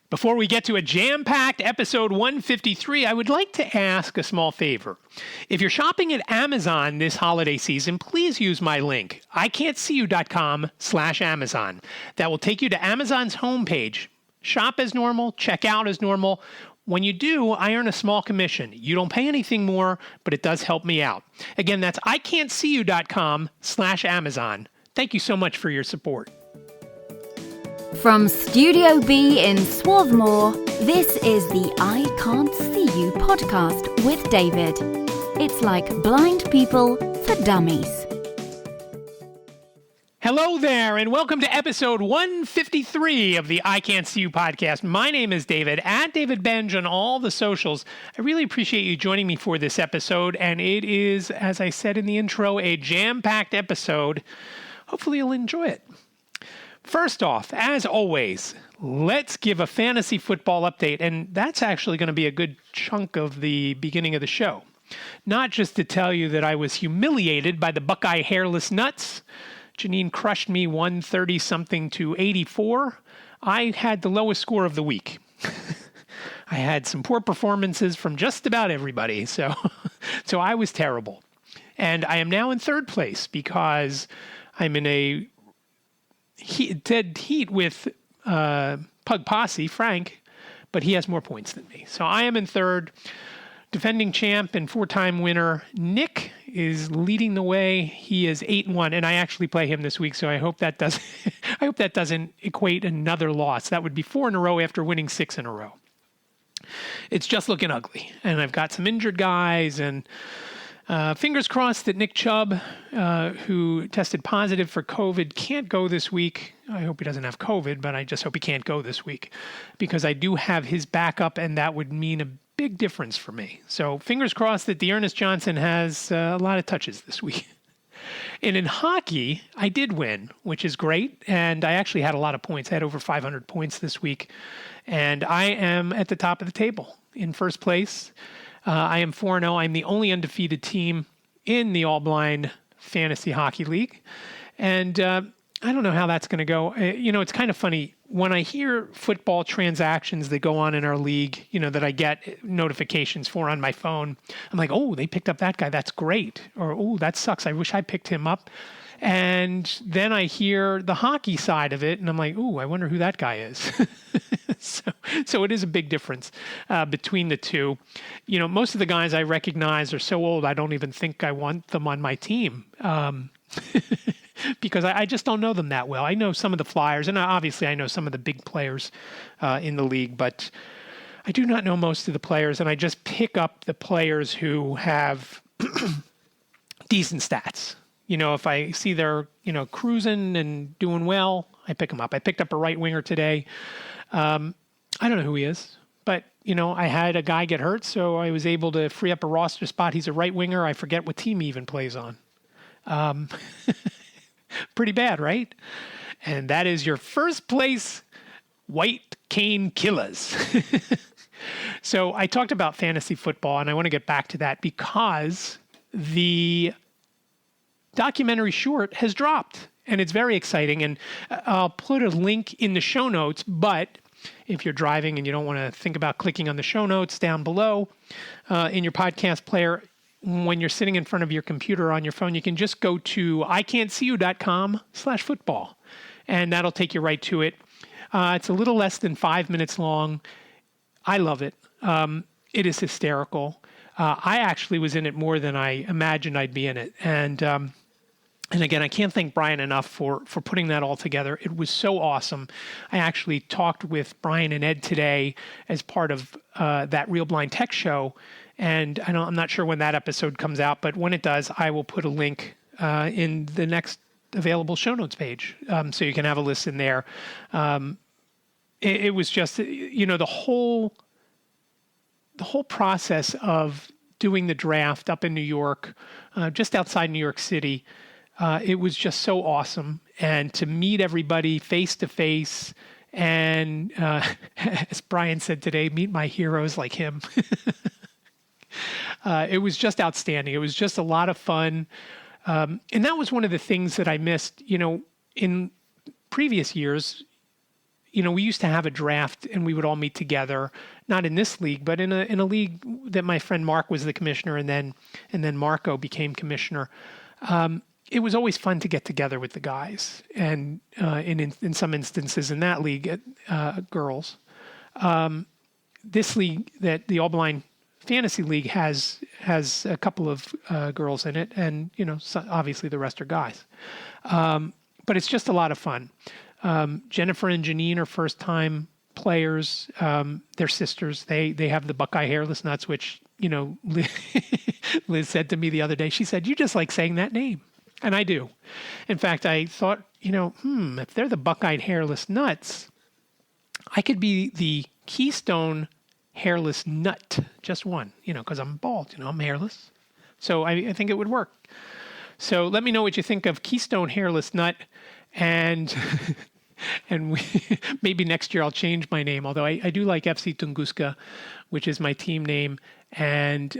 Before we get to a jam-packed episode 153, I would like to ask a small favor. If you're shopping at Amazon this holiday season, please use my link, iCantCU.com/Amazon. That will take you to Amazon's homepage. Shop as normal, check out as normal. When you do, I earn a small commission. You don't pay anything more, but it does help me out. Again, that's iCantCU.com/Amazon. Thank you so much for your support. From Studio B in Swarthmore, this is the I Can't See You podcast with David. It's like blind people for dummies. Hello there, and welcome to episode 153 of the iCantCU podcast. My name is David, at David Benj on all the socials. I really appreciate you joining me for this episode, and it is, as I said in the intro, a jam-packed episode. Hopefully you'll enjoy it. First off, as always, let's give a fantasy football update, and that's actually going to be a good chunk of the beginning of the show. Not just to tell you that I was humiliated by the Buckeye Hairless Nuts. Janine crushed me 130-something to 84. I had the lowest score of the week. I had some poor performances from just about everybody, so I was terrible. And I am now in third place because I'm in a dead heat with Pug Posse, Frank, but he has more points than me. So I am in third. Defending champ and four-time winner Nick is leading the way. He is 8-1, and I actually play him this week, so I hope that doesn't I hope that doesn't equate another loss. That would be 4 in a row after winning 6 in a row. It's just looking ugly, and I've got some injured guys, and fingers crossed that Nick Chubb, who tested positive for COVID, can't go this week. I hope he doesn't have COVID, but I just hope he can't go this week because I do have his backup, and that would mean a big difference for me. So fingers crossed that Dearness Johnson has a lot of touches this week. And in hockey, I did win, which is great. And I actually had a lot of points. I had over 500 points this week. And I am at the top of the table in first place. I am 4-0. I'm the only undefeated team in the All-Blind Fantasy Hockey League. And I don't know how that's going to go. It's kind of funny. When I hear football transactions that go on in our league, that I get notifications for on my phone, I'm like, oh, they picked up that guy. That's great. Or, oh, that sucks. I wish I picked him up. And then I hear the hockey side of it, and I'm like, oh, I wonder who that guy is. So it is a big difference between the two. Most of the guys I recognize are so old, I don't even think I want them on my team. Because I just don't know them that well. I know some of the Flyers, and obviously I know some of the big players in the league, but I do not know most of the players, and I just pick up the players who have decent stats. If I see they're, cruising and doing well, I pick them up. I picked up a right winger today. I don't know who he is, but, I had a guy get hurt, so I was able to free up a roster spot. He's a right winger. I forget what team he even plays on. Pretty bad, right? And that is your first place White Cane Killers. So I talked about fantasy football, and I want to get back to that because the documentary short has dropped, and it's very exciting. And I'll put a link in the show notes, but if you're driving and you don't want to think about clicking on the show notes down below in your podcast player, when you're sitting in front of your computer or on your phone, you can just go to iCantCU.com/football, and that'll take you right to it. It's a little less than 5 minutes long. I love it. It is hysterical. I actually was in it more than I imagined I'd be in it. And again, I can't thank Brian enough for putting that all together. It was so awesome. I actually talked with Brian and Ed today as part of that Real Blind Tech show. And I'm not sure when that episode comes out, but when it does, I will put a link in the next available show notes page, so you can have a listen there. It was just, the whole process of doing the draft up in New York, just outside New York City. It was just so awesome, and to meet everybody face to face. And as Brian said today, meet my heroes like him. It was just outstanding. It was just a lot of fun. And that was one of the things that I missed, in previous years. we used to have a draft and we would all meet together, not in this league, but in a league that my friend Mark was the commissioner, and then Marco became commissioner. It was always fun to get together with the guys, and in some instances in that league, girls. This league, that the All Blind Fantasy League, has a couple of girls in it, and so obviously the rest are guys. But it's just a lot of fun. Jennifer and Janine are first-time players. They're sisters. They have the Buckeye Hairless Nuts, which Liz said to me the other day. She said, "You just like saying that name." And I do. In fact, I thought, if they're the Buckeye Hairless Nuts, I could be the Keystone Hairless Nut, just one, because I'm bald, I'm hairless. So I think it would work. So let me know what you think of Keystone Hairless Nut, and maybe next year I'll change my name, although I do like FC Tunguska, which is my team name, and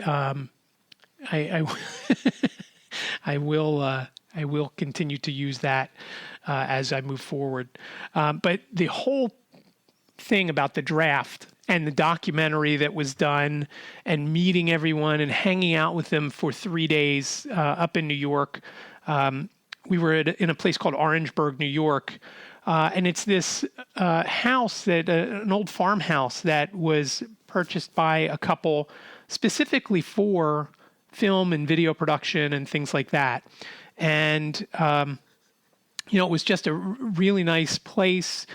I will continue to use that as I move forward. But the whole thing about the draft and the documentary that was done, and meeting everyone and hanging out with them for 3 days up in New York. We were in a place called Orangeburg, New York, and it's this house an old farmhouse that was purchased by a couple specifically for film and video production and things like that. And, it was just a really nice place.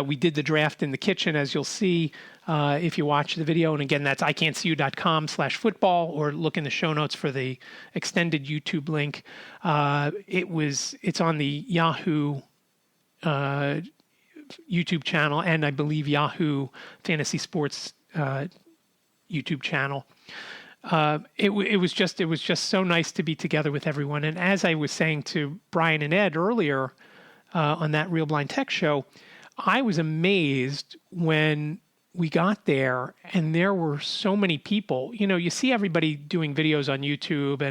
We did the draft in the kitchen, as you'll see if you watch the video. And again, that's iCantCU.com/football, or look in the show notes for the extended YouTube link. It's on the Yahoo YouTube channel, and I believe Yahoo Fantasy Sports YouTube channel. It was just so nice to be together with everyone. And as I was saying to Brian and Ed earlier on that Real Blind Tech show, I was amazed when we got there and there were so many people. You see everybody doing videos on YouTube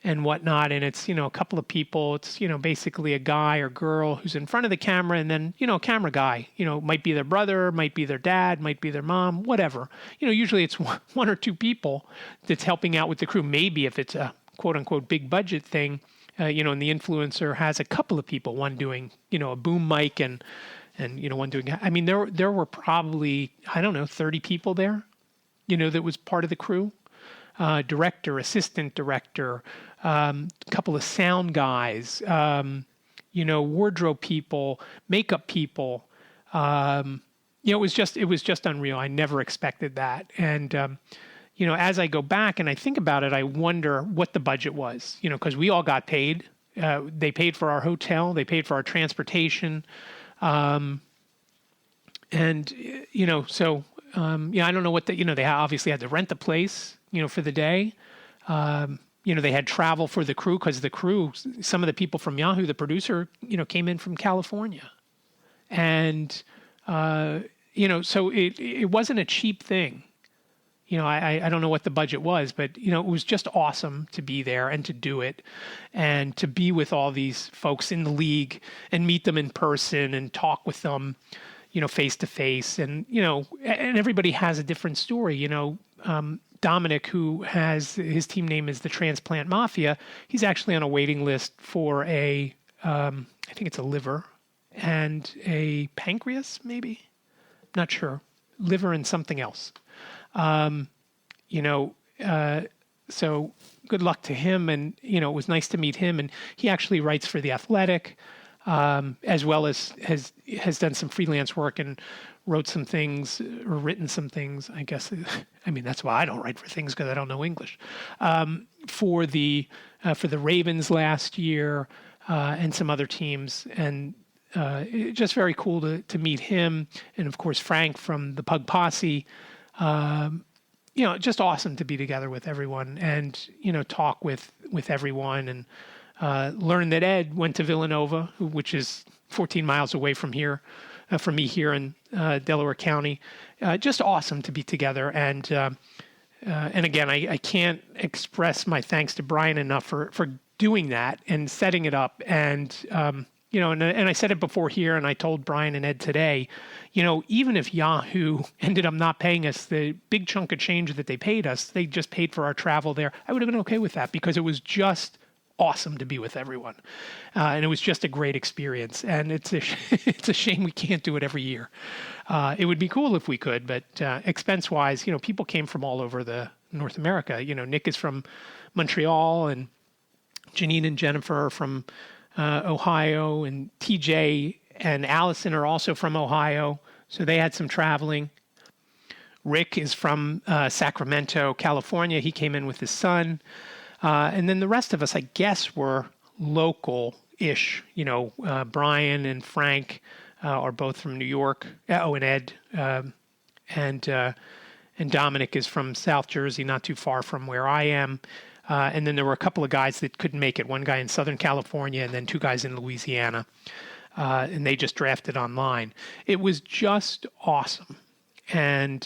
and whatnot, and it's, a couple of people. It's, basically a guy or girl who's in front of the camera, and then, a camera guy, might be their brother, might be their dad, might be their mom, whatever. Usually it's one or two people that's helping out with the crew. Maybe if it's a quote unquote big budget thing, and the influencer has a couple of people, one doing, a boom mic and one doing, there were probably, 30 people there, that was part of the crew. Director, assistant director, a couple of sound guys, wardrobe people, makeup people. It was just unreal. I never expected that. And, as I go back and I think about it, I wonder what the budget was, because we all got paid. They paid for our hotel. They paid for our transportation. So, I don't know what they obviously had to rent the place, for the day. They had travel for the crew, because the crew, some of the people from Yahoo, the producer, came in from California. And, so it wasn't a cheap thing. I don't know what the budget was, but, it was just awesome to be there and to do it and to be with all these folks in the league and meet them in person and talk with them, face to face. And, and everybody has a different story. Dominic, who has his team name is the Transplant Mafia, he's actually on a waiting list for I think it's a liver and a pancreas, maybe. Not sure. Liver and something else. So good luck to him. And, it was nice to meet him. And he actually writes for The Athletic, as well as has done some freelance work and wrote some things or written some things, I guess. That's why I don't write for things, because I don't know English. For the Ravens last year, and some other teams. And just very cool to meet him. And of course, Frank from the Pug Posse. Just awesome to be together with everyone and, talk with everyone, and learn that Ed went to Villanova, which is 14 miles away from here, from me here in Delaware County. Just awesome to be together. And again, I can't express my thanks to Brian enough for doing that and setting it up and, and I said it before here, and I told Brian and Ed today, even if Yahoo ended up not paying us the big chunk of change that they paid us, they just paid for our travel there. I would have been okay with that because it was just awesome to be with everyone. And it was just a great experience. And it's a shame we can't do it every year. It would be cool if we could, but expense-wise, people came from all over the North America. Nick is from Montreal, and Janine and Jennifer are from Ohio, and TJ and Allison are also from Ohio, so they had some traveling. Rick is from Sacramento, California. He came in with his son. And then the rest of us, I guess, were local-ish. Brian and Frank are both from New York. And Ed. And Dominic is from South Jersey, not too far from where I am. And then there were a couple of guys that couldn't make it. One guy in Southern California and then two guys in Louisiana. And they just drafted online. It was just awesome. And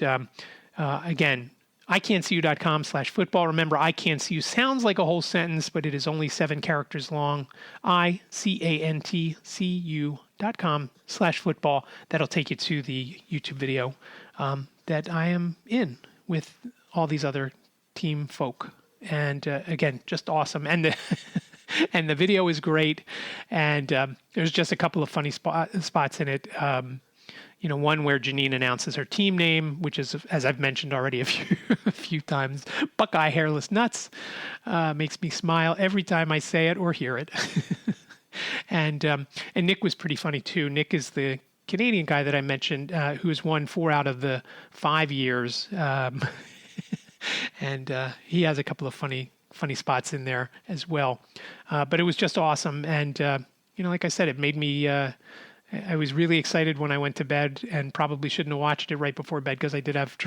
again, iCantCU.com/football. Remember, iCantCU sounds like a whole sentence, but it is only 7 characters long. iCantCU.com/football. That'll take you to the YouTube video that I am in with all these other team folk. And again, just awesome. And the and the video is great. And there's just a couple of funny spots in it. One where Janine announces her team name, which is, as I've mentioned already a few times, Buckeye Hairless Nuts. Makes me smile every time I say it or hear it. And Nick was pretty funny too. Nick is the Canadian guy that I mentioned who has won 4 out of the 5 years. And he has a couple of funny spots in there as well. But it was just awesome. And, like I said, it made me, I was really excited when I went to bed, and probably shouldn't have watched it right before bed because I did have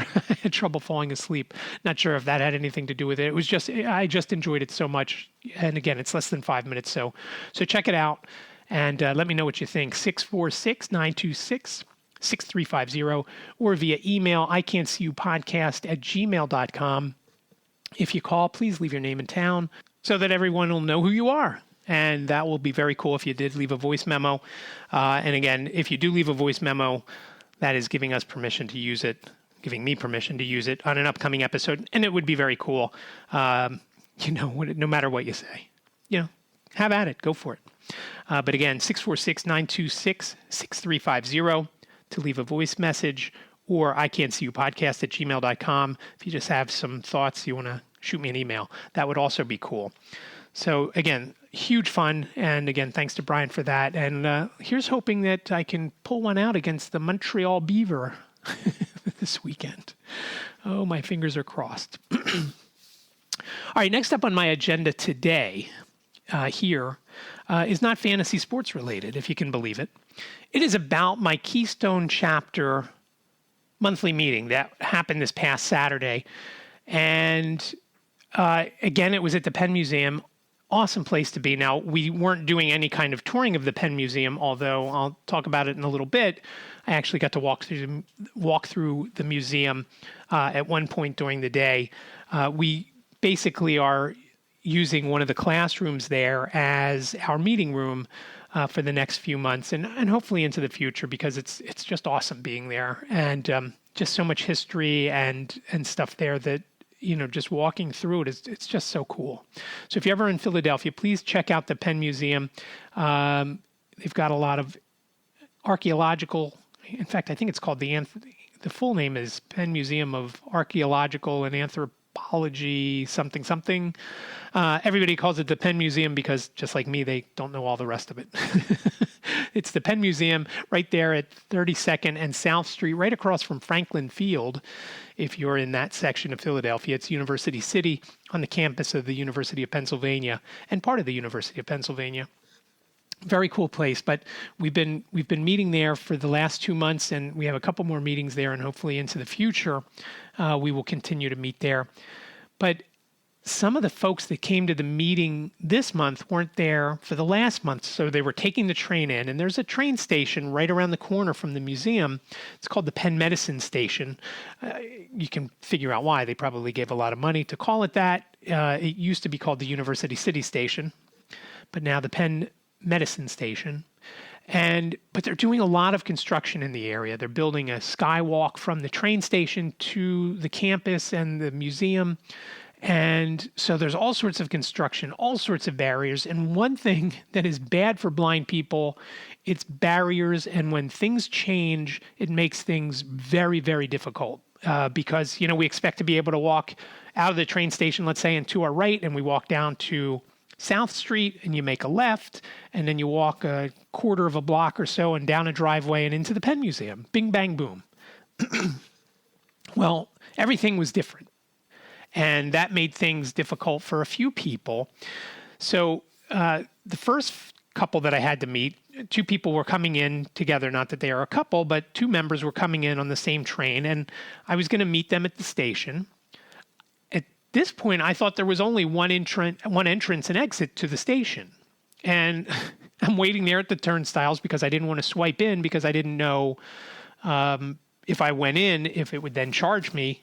trouble falling asleep. Not sure if that had anything to do with it. It was just, I just enjoyed it so much. And again, it's less than 5 minutes. So check it out and let me know what you think. 646-926-6350 or via email, iCantCUpodcast@gmail.com. If you call, please leave your name and town so that everyone will know who you are. And that will be very cool if you did leave a voice memo. And again, if you do leave a voice memo, that is giving me permission to use it on an upcoming episode. And it would be very cool, no matter what you say. Have at it. Go for it. But again, 646-926-6350 to leave a voice message, or iCantCUpodcast@gmail.com. If you just have some thoughts, you want to shoot me an email, that would also be cool. So again, huge fun. And again, thanks to Brian for that. And here's hoping that I can pull one out against the Montreal Beaver this weekend. Oh, my fingers are crossed. All right, next up on my agenda today here is not fantasy sports related, if you can believe it. It is about my Keystone Chapter monthly meeting that happened this past Saturday. And again, it was at the Penn Museum. Awesome place to be. Now, we weren't doing any kind of touring of the Penn Museum, although I'll talk about it in a little bit. I actually got to walk through the museum at one point during the day. We basically are using one of the classrooms there as our meeting room for the next few months and hopefully into the future, because it's just awesome being there, and just so much history and stuff there that, just walking through it, it's just so cool. So if you're ever in Philadelphia, please check out the Penn Museum. They've got a lot of archaeological, in fact, I think it's called the full name is Penn Museum of Archaeological and Anthropology something. Everybody calls it the Penn Museum because, just like me, they don't know all the rest of it. It's the Penn Museum right there at 32nd and South Street, right across from Franklin Field. If you're in that section of Philadelphia, it's University City on the campus of the University of Pennsylvania and part of the University of Pennsylvania. Very cool place, but we've been meeting there for the last 2 months, and we have a couple more meetings there, and hopefully into the future we will continue to meet there. But some of the folks that came to the meeting this month weren't there for the last month, so they were taking the train in, and there's a train station right around the corner from the museum. It's called the Penn Medicine Station. You can figure out why. They probably gave a lot of money to call it that. It used to be called the University City Station, but now the Penn Medicine Station. But they're doing a lot of construction in the area. They're building a skywalk from the train station to the campus and the museum. And so there's all sorts of construction, all sorts of barriers. And one thing that is bad for blind people, it's barriers. And when things change, it makes things very, very difficult because, we expect to be able to walk out of the train station, let's say, and to our right, and we walk down to South Street and you make a left, and then you walk a quarter of a block or so and down a driveway and into the Penn Museum. Bing, bang, boom. Well, everything was different. And that made things difficult for a few people. So the first couple that I had to meet, two people were coming in together, not that they are a couple, but two members were coming in on the same train, and I was going to meet them at the station. At this point, I thought there was only one entrance and exit to the station. And I'm waiting there at the turnstiles because I didn't want to swipe in because I didn't know if I went in, if it would then charge me,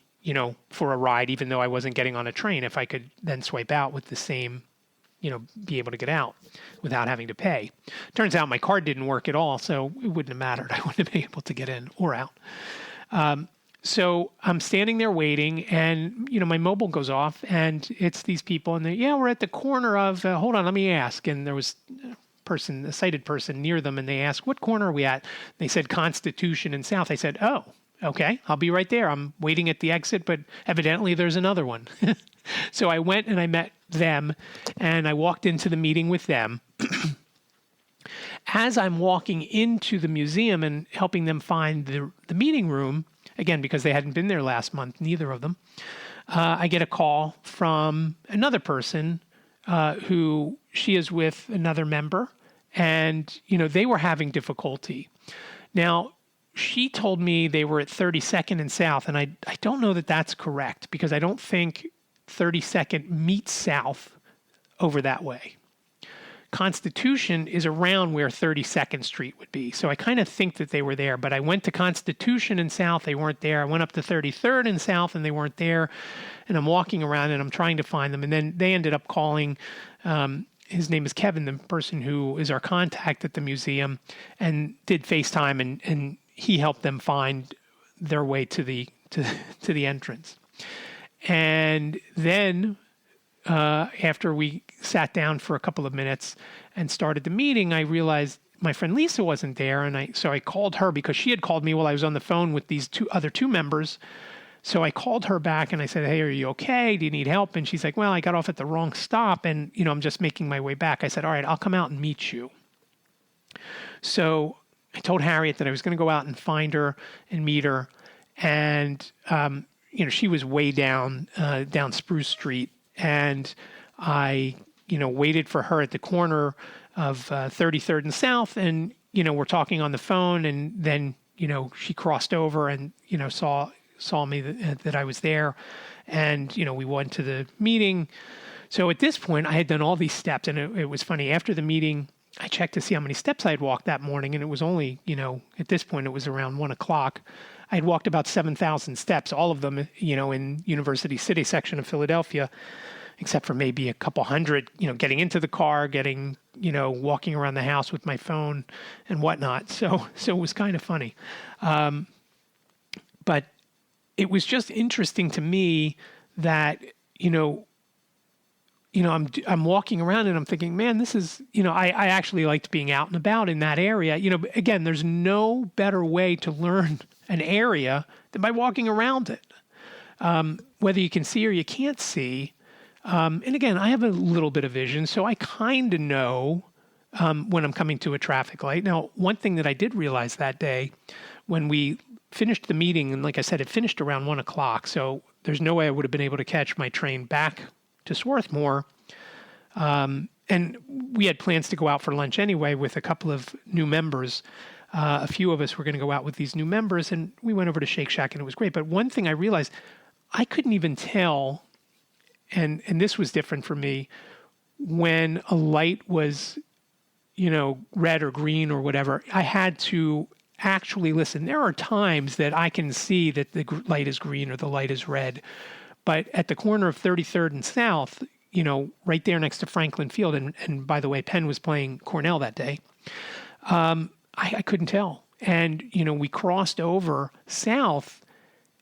for a ride, even though I wasn't getting on a train, if I could then swipe out with the same, be able to get out without having to pay. Turns out my card didn't work at all, so it wouldn't have mattered. I wouldn't have been able to get in or out. So I'm standing there waiting, and, my mobile goes off, and it's these people, and we're at the corner of, hold on, let me ask. And there was a sighted person near them, and they asked, what corner are we at? They said Constitution and South. I said, oh, okay, I'll be right there. I'm waiting at the exit, but evidently there's another one. So I went and I met them, and I walked into the meeting with them. As I'm walking into the museum and helping them find the meeting room, again, because they hadn't been there last month, neither of them, I get a call from another person who she is with another member, and, they were having difficulty. Now, she told me they were at 32nd and South, and I don't know that that's correct because I don't think 32nd meets South over that way. Constitution is around where 32nd Street would be, so I kind of think that they were there, but I went to Constitution and South, they weren't there. I went up to 33rd and South, and they weren't there, and I'm walking around, and I'm trying to find them, and then they ended up calling his name is Kevin, the person who is our contact at the museum, and did FaceTime, and he helped them find their way to the entrance. And then after we sat down for a couple of minutes and started the meeting, I realized my friend Lisa wasn't there, and so I called her because she had called me while I was on the phone with these other two members. So I called her back and I said, hey, are you okay? Do you need help? And she's like, well, I got off at the wrong stop, and I'm just making my way back. I said, all right, I'll come out and meet you. So I told Harriet that I was going to go out and find her and meet her. And, she was way down Spruce Street. And I, waited for her at the corner of 33rd and South. And, we're talking on the phone. And then, she crossed over and, saw me that I was there. And, we went to the meeting. So at this point, I had done all these steps. And it was funny. After the meeting, I checked to see how many steps I had walked that morning, and it was only, at this point, it was around 1 o'clock. I had walked about 7,000 steps, all of them, in University City section of Philadelphia, except for maybe a couple hundred, getting into the car, getting, walking around the house with my phone and whatnot. So it was kind of funny. But it was just interesting to me that, I'm walking around and I'm thinking, man, this is, I actually liked being out and about in that area. Again, there's no better way to learn an area than by walking around it. Whether you can see or you can't see. And again, I have a little bit of vision, so I kind of know when I'm coming to a traffic light. Now, one thing that I did realize that day when we finished the meeting, and like I said, it finished around 1 o'clock, so there's no way I would have been able to catch my train back to Swarthmore. And we had plans to go out for lunch anyway with a couple of new members. A few of us were going to go out with these new members, and we went over to Shake Shack, and it was great. But one thing I realized, I couldn't even tell, and this was different for me, when a light was, red or green or whatever. I had to actually listen. There are times that I can see that the light is green or the light is red. But at the corner of 33rd and South, right there next to Franklin Field, and by the way, Penn was playing Cornell that day, I couldn't tell. And, we crossed over south,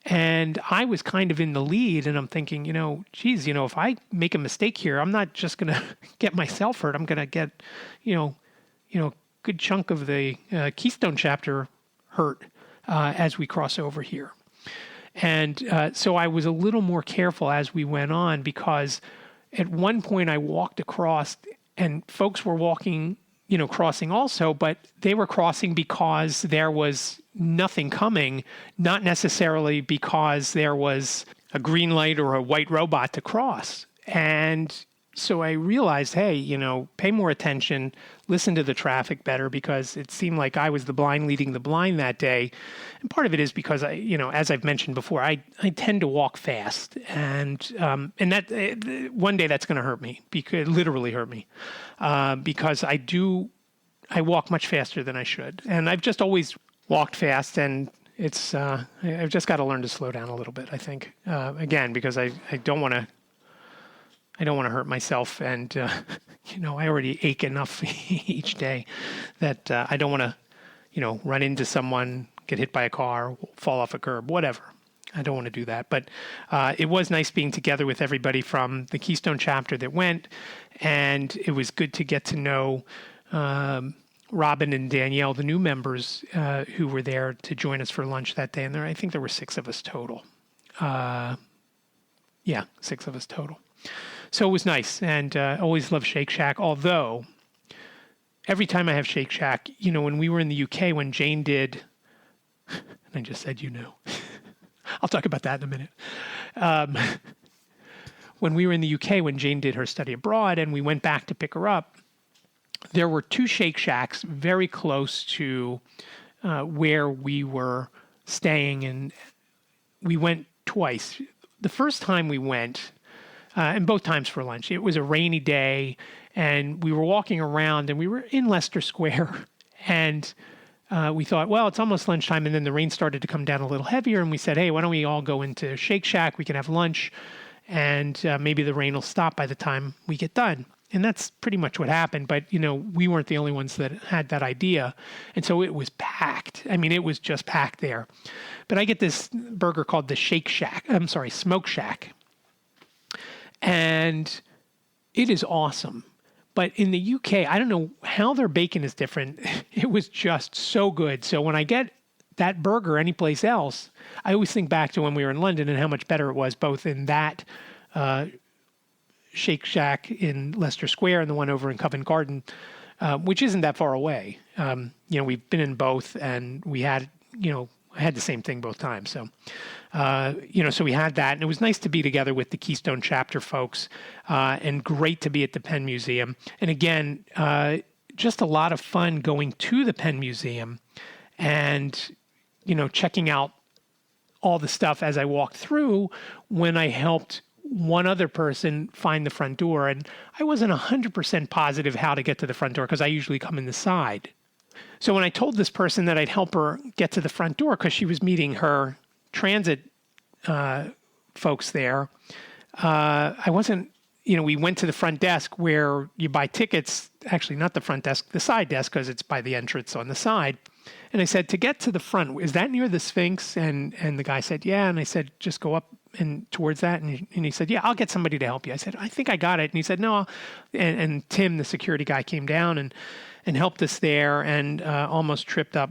and I was kind of in the lead, and I'm thinking, geez, if I make a mistake here, I'm not just going to get myself hurt. I'm going to get, a good chunk of the Keystone Chapter hurt as we cross over here. And so I was a little more careful as we went on, because at one point I walked across and folks were walking, crossing also, but they were crossing because there was nothing coming, not necessarily because there was a green light or a white robot to cross. And so I realized, hey, pay more attention, listen to the traffic better, because it seemed like I was the blind leading the blind that day. And part of it is because as I've mentioned before, I tend to walk fast, and that one day that's going to hurt me, because literally hurt me, because I walk much faster than I should, and I've just always walked fast, and it's I've just got to learn to slow down a little bit. I think again, because I don't want to. I don't want to hurt myself, and I already ache enough each day that I don't want to, run into someone, get hit by a car, fall off a curb, whatever. I don't want to do that. But it was nice being together with everybody from the Keystone Chapter that went, and it was good to get to know Robin and Danielle, the new members who were there to join us for lunch that day. And I think there were 6 of us total. 6 of us total. So it was nice, and always love Shake Shack, although every time I have Shake Shack, when we were in the UK, when Jane did, and I just said, I'll talk about that in a minute. When we were in the UK, when Jane did her study abroad and we went back to pick her up, there were 2 Shake Shacks very close to where we were staying, and we went twice. The first time we went, and both times for lunch, it was a rainy day, and we were walking around, and we were in Leicester Square, and we thought, well, it's almost lunchtime, and then the rain started to come down a little heavier, and we said, hey, why don't we all go into Shake Shack? We can have lunch, and maybe the rain will stop by the time we get done. And that's pretty much what happened, but, we weren't the only ones that had that idea, and so it was packed. I mean, it was just packed there. But I get this burger called the Smoke Shack, and it is awesome. But in the UK, I don't know how their bacon is different. It was just so good. So when I get that burger anyplace else, I always think back to when we were in London and how much better it was, both in that Shake Shack in Leicester Square and the one over in Covent Garden, which isn't that far away. We've been in both, and we had, I had the same thing both times. So, so we had that, and it was nice to be together with the Keystone Chapter folks, and great to be at the Penn Museum. And again, just a lot of fun going to the Penn Museum and, checking out all the stuff as I walked through when I helped one other person find the front door. And I wasn't 100% positive how to get to the front door, because I usually come in the side. So when I told this person that I'd help her get to the front door because she was meeting her transit folks there, I wasn't, we went to the front desk where you buy tickets, actually not the front desk, the side desk, because it's by the entrance on the side. And I said, to get to the front, is that near the Sphinx? And the guy said, yeah. And I said, just go up and towards that. And he said, yeah, I'll get somebody to help you. I said, I think I got it. And he said, no. And Tim, the security guy, came down and helped us there, and almost tripped up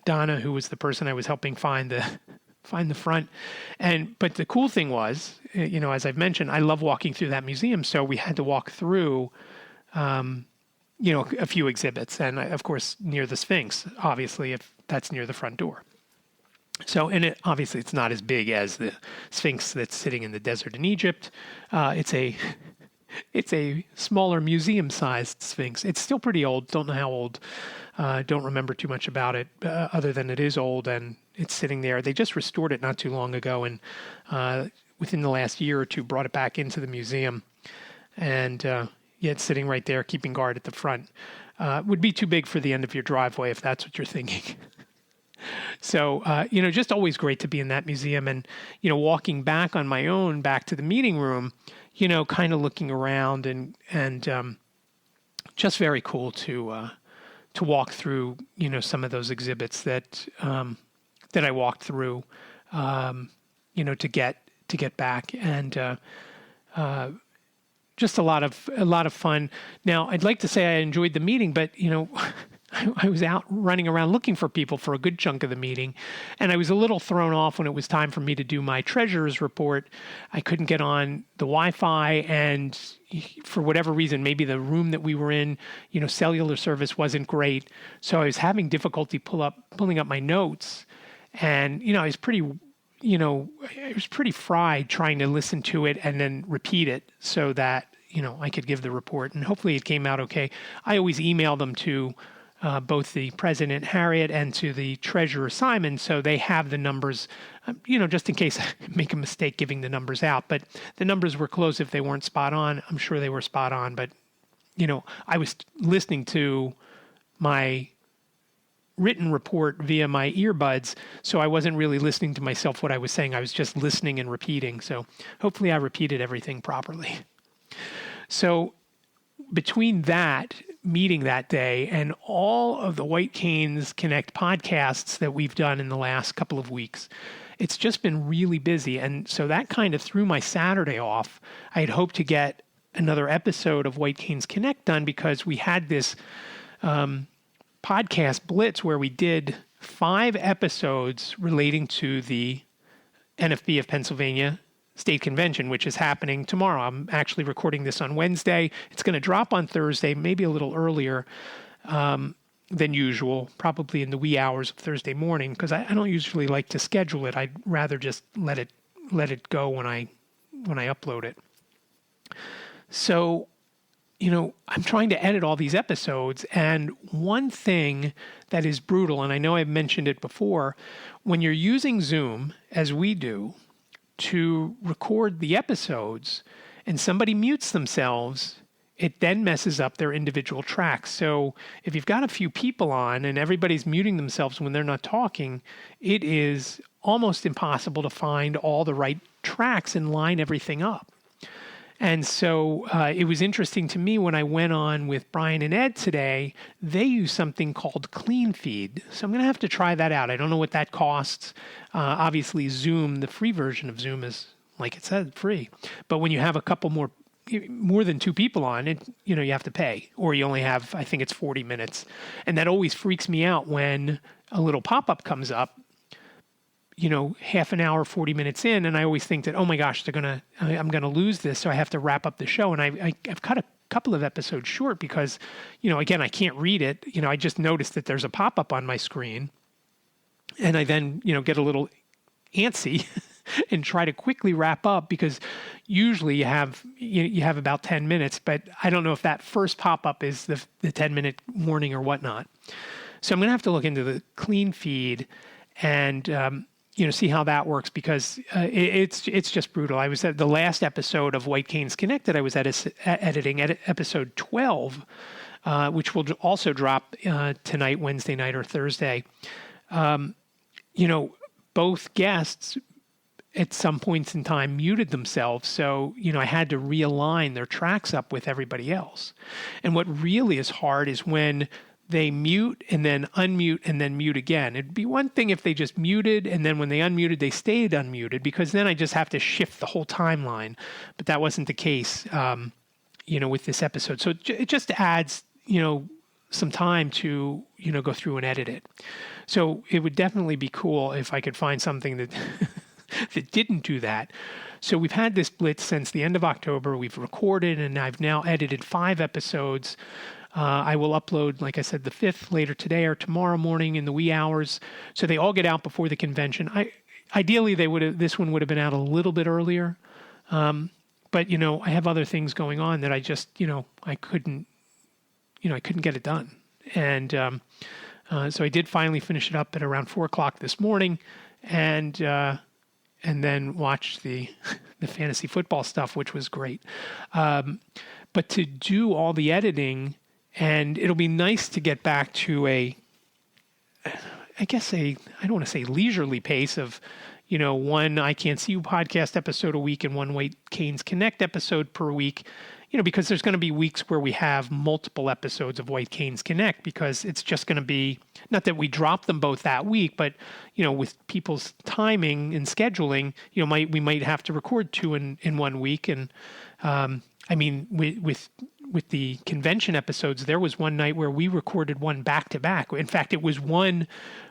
Donna, who was the person I was helping find the front. But the cool thing was, as I've mentioned, I love walking through that museum. So we had to walk through, a few exhibits, and of course near the Sphinx, obviously, if that's near the front door. So, and obviously it's not as big as the Sphinx that's sitting in the desert in Egypt. It's a smaller museum-sized Sphinx. It's still pretty old. Don't know how old. Don't remember too much about it, other than it is old and it's sitting there. They just restored it not too long ago, and within the last year or two brought it back into the museum. And it's sitting right there, keeping guard at the front. Would be too big for the end of your driveway if that's what you're thinking. So, just always great to be in that museum, and, walking back on my own back to the meeting room, kind of looking around and just very cool to walk through, some of those exhibits that I walked through, to get back, and just a lot of fun. Now, I'd like to say I enjoyed the meeting, but I was out running around looking for people for a good chunk of the meeting, and I was a little thrown off when it was time for me to do my treasurer's report. I couldn't get on the Wi-Fi, and for whatever reason, maybe the room that we were in, cellular service wasn't great. So I was having difficulty pulling up my notes, and I was pretty fried trying to listen to it and then repeat it so that I could give the report, and hopefully it came out okay. I always email them to both the president, Harriet, and to the treasurer, Simon, so they have the numbers, just in case I make a mistake giving the numbers out. But the numbers were close if they weren't spot on. I'm sure they were spot on, but, I was listening to my written report via my earbuds, so I wasn't really listening to myself what I was saying. I was just listening and repeating. So hopefully I repeated everything properly. So between that meeting that day and all of the White Canes Connect podcasts that we've done in the last couple of weeks, it's just been really busy. And so that kind of threw my Saturday off. I had hoped to get another episode of White Canes Connect done because we had this podcast blitz where we did 5 episodes relating to the NFB of Pennsylvania State Convention, which is happening tomorrow. I'm actually recording this on Wednesday. It's going to drop on Thursday, maybe a little earlier than usual, probably in the wee hours of Thursday morning, because I don't usually like to schedule it. I'd rather just let it go when I upload it. So, I'm trying to edit all these episodes, and one thing that is brutal, and I know I've mentioned it before, when you're using Zoom, as we do, to record the episodes and somebody mutes themselves, it then messes up their individual tracks. So if you've got a few people on and everybody's muting themselves when they're not talking, it is almost impossible to find all the right tracks and line everything up. And so it was interesting to me when I went on with Brian and Ed today, they use something called Clean Feed. So I'm going to have to try that out. I don't know what that costs. Obviously, Zoom, the free version of Zoom is, like it said, free. But when you have a couple more than 2 people on it, you have to pay. Or you only have, I think it's 40 minutes. And that always freaks me out when a little pop-up comes up, half an hour, 40 minutes in, and I always think that, oh my gosh, I'm going to lose this, so I have to wrap up the show. And I've cut a couple of episodes short because, again, I can't read it. I just noticed that there's a pop-up on my screen, and I then, get a little antsy and try to quickly wrap up because usually you have about 10 minutes, but I don't know if that first pop-up is the 10-minute warning or whatnot. So I'm going to have to look into the Clean Feed and see how that works because it's just brutal. I was at the last episode of White Canes Connected. I was editing episode 12, which will also drop tonight, Wednesday night or Thursday. Both guests at some points in time muted themselves. So, I had to realign their tracks up with everybody else. And what really is hard is when they mute and then unmute and then mute again. It'd be one thing if they just muted and then when they unmuted, they stayed unmuted because then I just have to shift the whole timeline. But that wasn't the case, with this episode. So it just adds, some time to, go through and edit it. So it would definitely be cool if I could find something that that didn't do that. So we've had this blitz since the end of October. We've recorded and I've now edited 5 episodes. I will upload, like I said, the 5th later today or tomorrow morning in the wee hours. So they all get out before the convention. Ideally, this one would have been out a little bit earlier. But, I have other things going on that I just, I couldn't get it done. And so I did finally finish it up at around 4:00 this morning and then watch the fantasy football stuff, which was great. But to do all the editing, and it'll be nice to get back to I don't want to say leisurely pace of, one iCantCU podcast episode a week and one White Canes Connect episode per week, because there's going to be weeks where we have multiple episodes of White Canes Connect, because it's just going to be, not that we drop them both that week, but, with people's timing and scheduling, we might have to record two in 1 week. And, with the convention episodes, there was one night where we recorded one back to back. In fact, it was one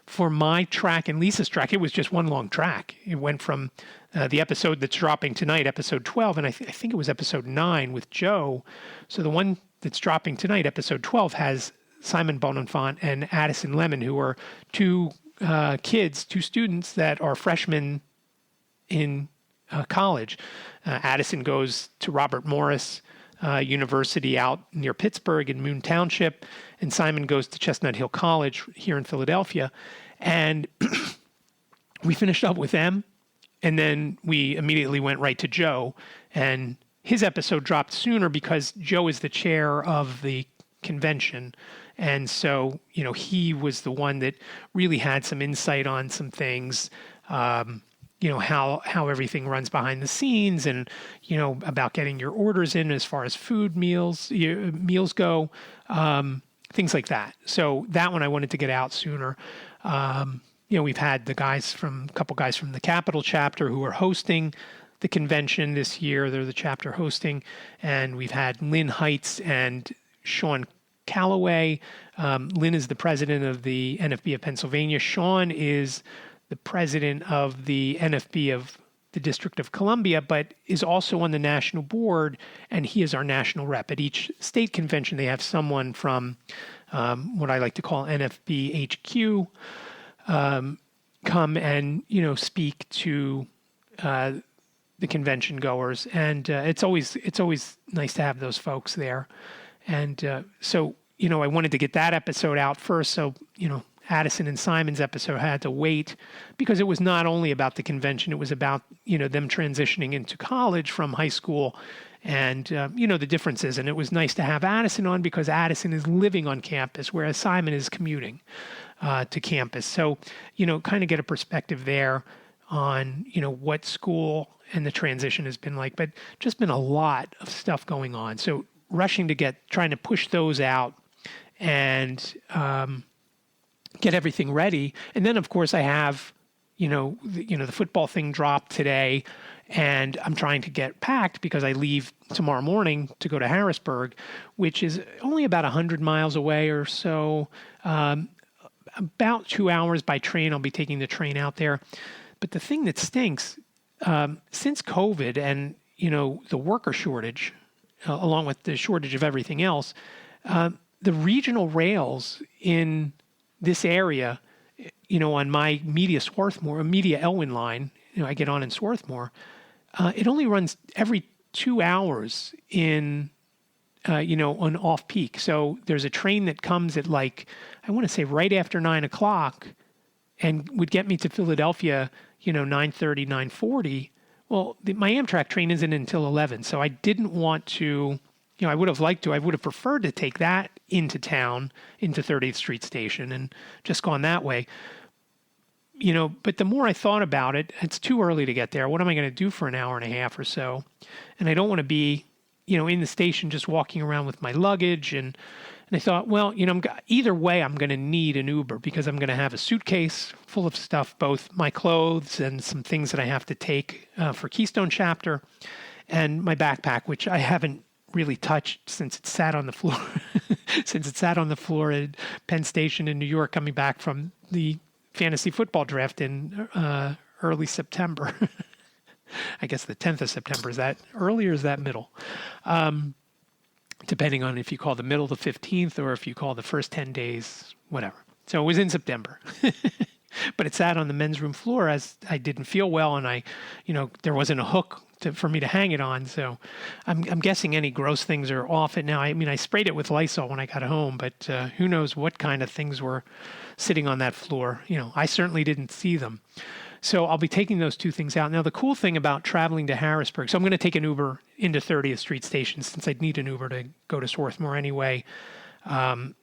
for my track and Lisa's track. It was just one long track. It went from the episode that's dropping tonight, episode 12, and I think it was episode 9 with Joe. So the one that's dropping tonight, episode 12, has Simon Bonenfant and Addison Lemon, who are two students that are freshmen in college. Addison goes to Robert Morris University out near Pittsburgh in Moon Township, and Simon goes to Chestnut Hill College here in Philadelphia. And we finished up with them, and then we immediately went right to Joe, and his episode dropped sooner because Joe is the chair of the convention. And so, he was the one that really had some insight on some things, how everything runs behind the scenes, and, about getting your orders in as far as food, meals go, things like that. So that one I wanted to get out sooner. We've had a couple guys from the Capital Chapter who are hosting the convention this year. They're the chapter hosting. And we've had Lynn Heights and Sean Calloway. Lynn is the president of the NFB of Pennsylvania. Sean is the president of the NFB of the District of Columbia, but is also on the national board, and he is our national rep. At each state convention, they have someone from what I like to call NFB HQ come and, speak to the convention goers. And it's always nice to have those folks there. And so, I wanted to get that episode out first. So, Addison and Simon's episode had to wait because it was not only about the convention, it was about, them transitioning into college from high school and, the differences. And it was nice to have Addison on because Addison is living on campus, whereas Simon is commuting to campus. So, kind of get a perspective there on, what school and the transition has been like, but just been a lot of stuff going on. So rushing to trying to push those out and, get everything ready. And then, of course, I have, the football thing dropped today, and I'm trying to get packed because I leave tomorrow morning to go to Harrisburg, which is only about 100 miles away or so, about 2 hours by train. I'll be taking the train out there. But the thing that stinks, since COVID and, the worker shortage, along with the shortage of everything else, the regional rails in this area, on my Media Elwyn line, I get on in Swarthmore, it only runs every 2 hours on off peak. So there's a train that comes at I want to say right after 9 o'clock and would get me to Philadelphia, 9:30, 9:40. Well, my Amtrak train isn't until 11. So I didn't want to, I would have preferred to take that into town, into 30th Street Station and just gone that way. But the more I thought about it, it's too early to get there. What am I going to do for an hour and a half or so? And I don't want to be, in the station just walking around with my luggage. And I thought, well, either way, I'm going to need an Uber because I'm going to have a suitcase full of stuff, both my clothes and some things that I have to take for Keystone Chapter, and my backpack, which I haven't really touched since it sat on the floor at Penn Station in New York, coming back from the fantasy football draft in early September. I guess the 10th of September. Is that early or is that middle? Depending on if you call the middle the 15th or if you call the first 10 days, whatever. So it was in September. But it sat on the men's room floor as I didn't feel well, and there wasn't a hook for me to hang it on. So I'm guessing any gross things are off it now. I mean, I sprayed it with Lysol when I got home, but who knows what kind of things were sitting on that floor. I certainly didn't see them. So I'll be taking those two things out. Now, the cool thing about traveling to Harrisburg, so I'm going to take an Uber into 30th Street Station since I'd need an Uber to go to Swarthmore anyway. And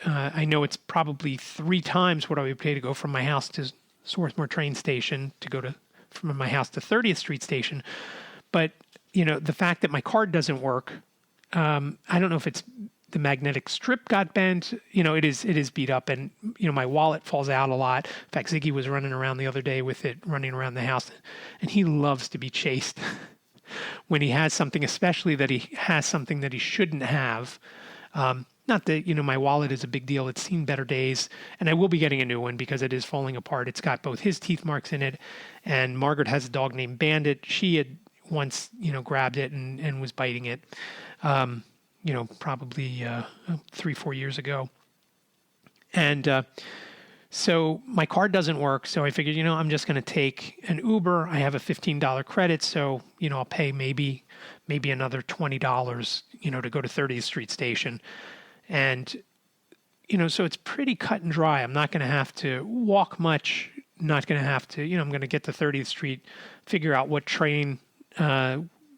I know it's probably 3 times what I would pay to go from my house to Swarthmore train station to go from my house to 30th Street Station. But the fact that my card doesn't work, I don't know if it's the magnetic strip got bent. It is beat up, and my wallet falls out a lot. In fact, Ziggy was running around the other day with it, running around the house, and he loves to be chased when he has something, especially that he has something that he shouldn't have. Not that, my wallet is a big deal. It's seen better days, and I will be getting a new one because it is falling apart. It's got both his teeth marks in it, and Margaret has a dog named Bandit. She had once, grabbed it and was biting it, probably 3-4 years ago. And so my card doesn't work. So I figured, I'm just going to take an Uber. I have a $15 credit. So, I'll pay maybe another $20, to go to 30th Street Station. And, so it's pretty cut and dry. I'm not going to have to walk much, not going to have to, I'm going to get to 30th Street, figure out what train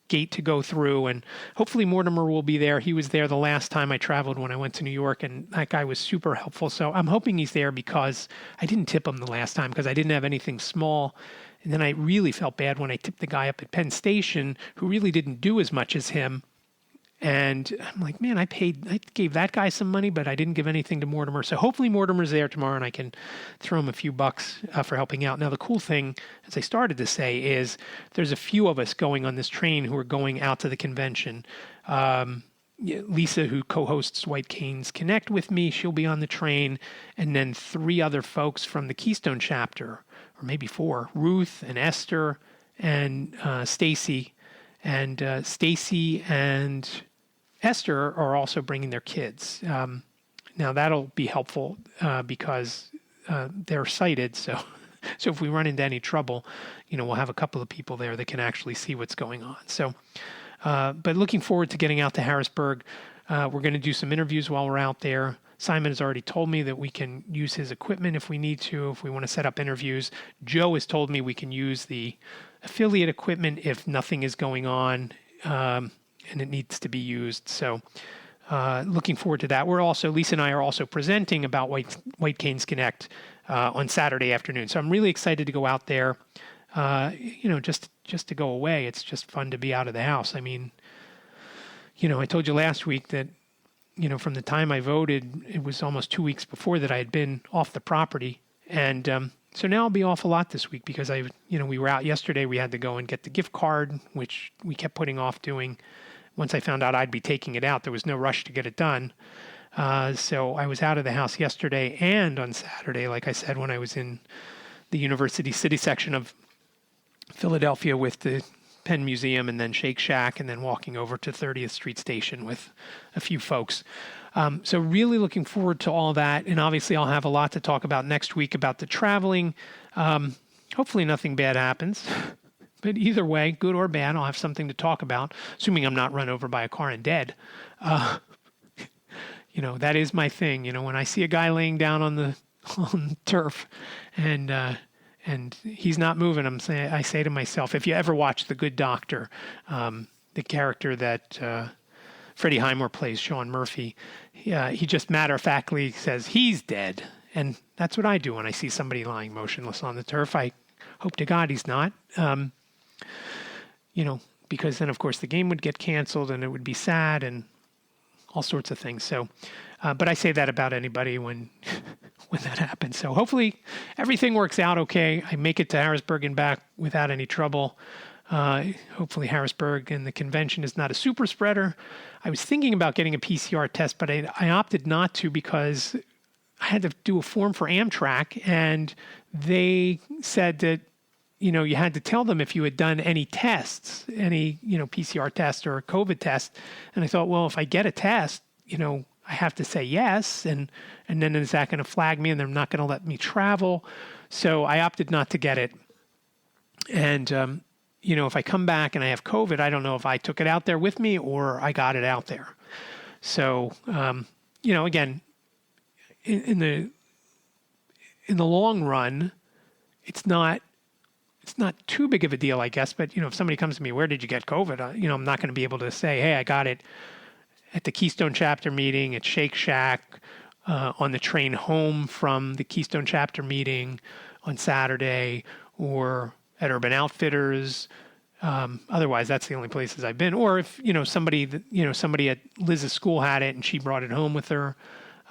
gate to go through, and hopefully Mortimer will be there. He was there the last time I traveled when I went to New York, and that guy was super helpful. So I'm hoping he's there because I didn't tip him the last time because I didn't have anything small. And then I really felt bad when I tipped the guy up at Penn Station who really didn't do as much as him. And I'm like, man, I gave that guy some money, but I didn't give anything to Mortimer. So hopefully Mortimer's there tomorrow and I can throw him a few bucks for helping out. Now, the cool thing, as I started to say, is there's a few of us going on this train who are going out to the convention. Lisa, who co-hosts White Canes Connect with me, she'll be on the train. And then 3 other folks from the Keystone Chapter, or maybe 4, Ruth and Esther and Stacy. And Stacy and Esther are also bringing their kids. Now that'll be helpful because they're sighted. So if we run into any trouble, we'll have a couple of people there that can actually see what's going on. So, but looking forward to getting out to Harrisburg. We're going to do some interviews while we're out there. Simon has already told me that we can use his equipment if we need to, if we want to set up interviews. Joe has told me we can use the affiliate equipment if nothing is going on and it needs to be used. So looking forward to that. Lisa and I are also presenting about White Canes Connect on Saturday afternoon. So I'm really excited to go out there, just to go away. It's just fun to be out of the house. I mean, I told you last week that, from the time I voted, it was almost 2 weeks before that I had been off the property. And so now I'll be off a lot this week because we were out yesterday. We had to go and get the gift card, which we kept putting off doing. Once I found out I'd be taking it out, there was no rush to get it done. So I was out of the house yesterday and on Saturday, like I said, when I was in the University City section of Philadelphia with the Penn Museum and then Shake Shack and then walking over to 30th Street Station with a few folks. So really looking forward to all that. And obviously I'll have a lot to talk about next week about the traveling. Hopefully nothing bad happens. But either way, good or bad, I'll have something to talk about, assuming I'm not run over by a car and dead. That is my thing. When I see a guy laying down on the turf and he's not moving, I say to myself, if you ever watch The Good Doctor, the character that Freddie Highmore plays, Sean Murphy, he just matter-of-factly says, he's dead. And that's what I do when I see somebody lying motionless on the turf. I hope to God he's not. Because then, of course, the game would get canceled and it would be sad and all sorts of things. So, but I say that about anybody when that happens. So hopefully everything works out okay. I make it to Harrisburg and back without any trouble. Hopefully Harrisburg and the convention is not a super spreader. I was thinking about getting a PCR test, but I opted not to because I had to do a form for Amtrak and they said that you had to tell them if you had done any tests, any, PCR test or a COVID test. And I thought, well, if I get a test, I have to say yes. And then is that going to flag me and they're not going to let me travel? So I opted not to get it. And, if I come back and I have COVID, I don't know if I took it out there with me or I got it out there. So, again, in the long run, it's not too big of a deal, I guess. But, if somebody comes to me, where did you get COVID? I'm not going to be able to say, hey, I got it at the Keystone Chapter meeting, at Shake Shack, on the train home from the Keystone Chapter meeting on Saturday, or at Urban Outfitters, Otherwise, that's the only places I've been. Or if, somebody at Liz's school had it and she brought it home with her,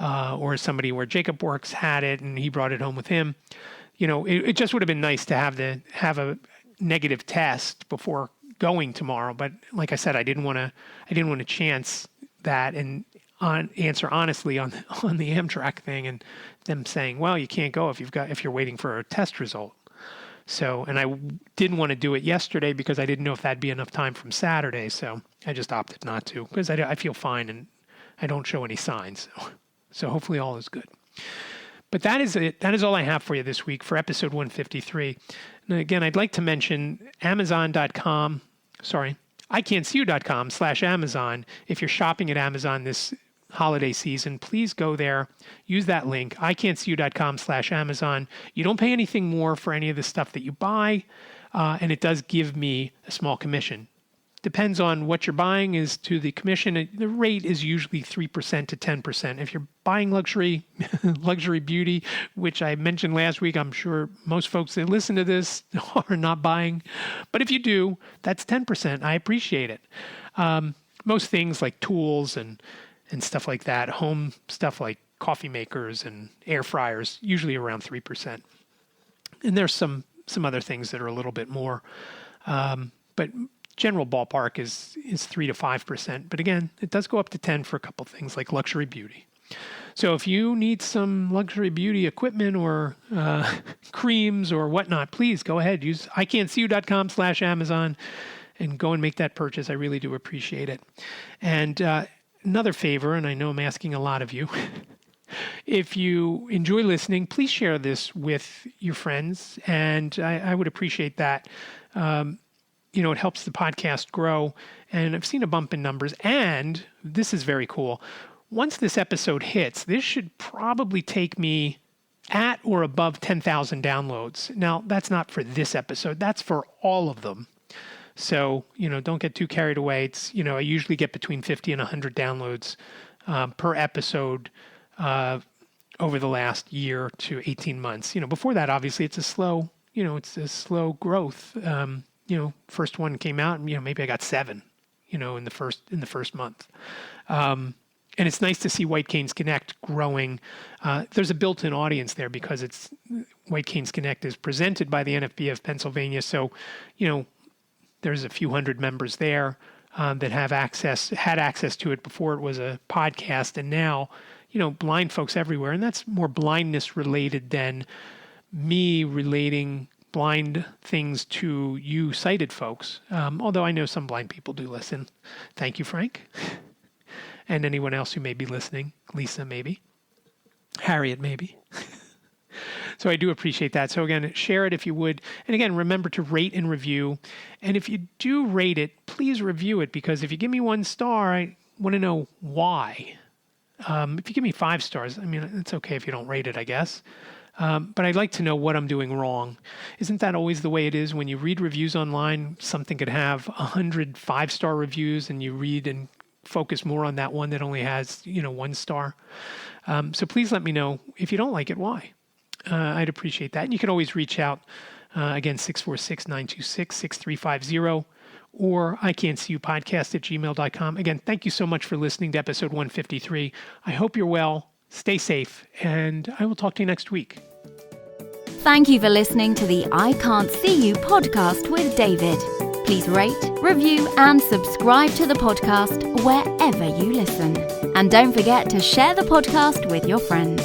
or somebody where Jacob works had it and he brought it home with him. It just would have been nice to have a negative test before going tomorrow. But like I said, I didn't want to chance that and answer honestly on the Amtrak thing and them saying, well, you can't go if you're waiting for a test result. So, and I didn't want to do it yesterday because I didn't know if that'd be enough time from Saturday. So I just opted not to because I feel fine and I don't show any signs. So hopefully all is good. But that is it. That is all I have for you this week for episode 153. And again, I'd like to mention iCantCU.com/Amazon. If you're shopping at Amazon this holiday season, please go there. Use that link, iCantCU.com/Amazon. You don't pay anything more for any of the stuff that you buy, and it does give me a small commission. Depends on what you're buying as to the commission. The rate is usually 3% to 10%. If you're buying luxury beauty, which I mentioned last week, I'm sure most folks that listen to this are not buying. But if you do, that's 10%. I appreciate it. Most things like tools and stuff like that, home stuff like coffee makers and air fryers, usually around 3%. And there's some other things that are a little bit more, but general ballpark is 3 to 5%. But again, it does go up to 10 for a couple things like luxury beauty. So if you need some luxury beauty equipment or creams or whatnot, please go ahead, use iCantCU.com/Amazon and go and make that purchase. I really do appreciate it. And another favor, and I know I'm asking a lot of you, if you enjoy listening, please share this with your friends, and I would appreciate that. It helps the podcast grow, and I've seen a bump in numbers, and this is very cool. Once this episode hits, this should probably take me at or above 10,000 downloads. Now, that's not for this episode. That's for all of them. So, don't get too carried away. It's, I usually get between 50 and 100 downloads per episode over the last year to 18 months. Before that, obviously, it's a slow growth. First one came out, and maybe I got 7, in the first month. And it's nice to see White Canes Connect growing. There's a built-in audience there because it's White Canes Connect is presented by the NFB of Pennsylvania. So, there's a few hundred members there that had access to it before it was a podcast, and now, blind folks everywhere. And that's more blindness related than me relating blind things to you sighted folks. Although I know some blind people do listen. Thank you, Frank. And anyone else who may be listening. Lisa, maybe. Harriet, maybe. So I do appreciate that. So again, share it if you would. And again, remember to rate and review. And if you do rate it, please review it, because if you give me 1 star, I want to know why. If you give me 5 stars, it's okay if you don't rate it, I guess. But I'd like to know what I'm doing wrong. Isn't that always the way it is? When you read reviews online, something could have 100 5-star reviews, and you read and focus more on that one that only has, 1 star. So please let me know if you don't like it, why. I'd appreciate that. And you can always reach out, again, 646-926-6350 or iCantCUpodcast@gmail.com. Again, thank you so much for listening to episode 153. I hope you're well. Stay safe, and I will talk to you next week. Thank you for listening to the I Can't See You podcast with David. Please rate, review, and subscribe to the podcast wherever you listen. And don't forget to share the podcast with your friends.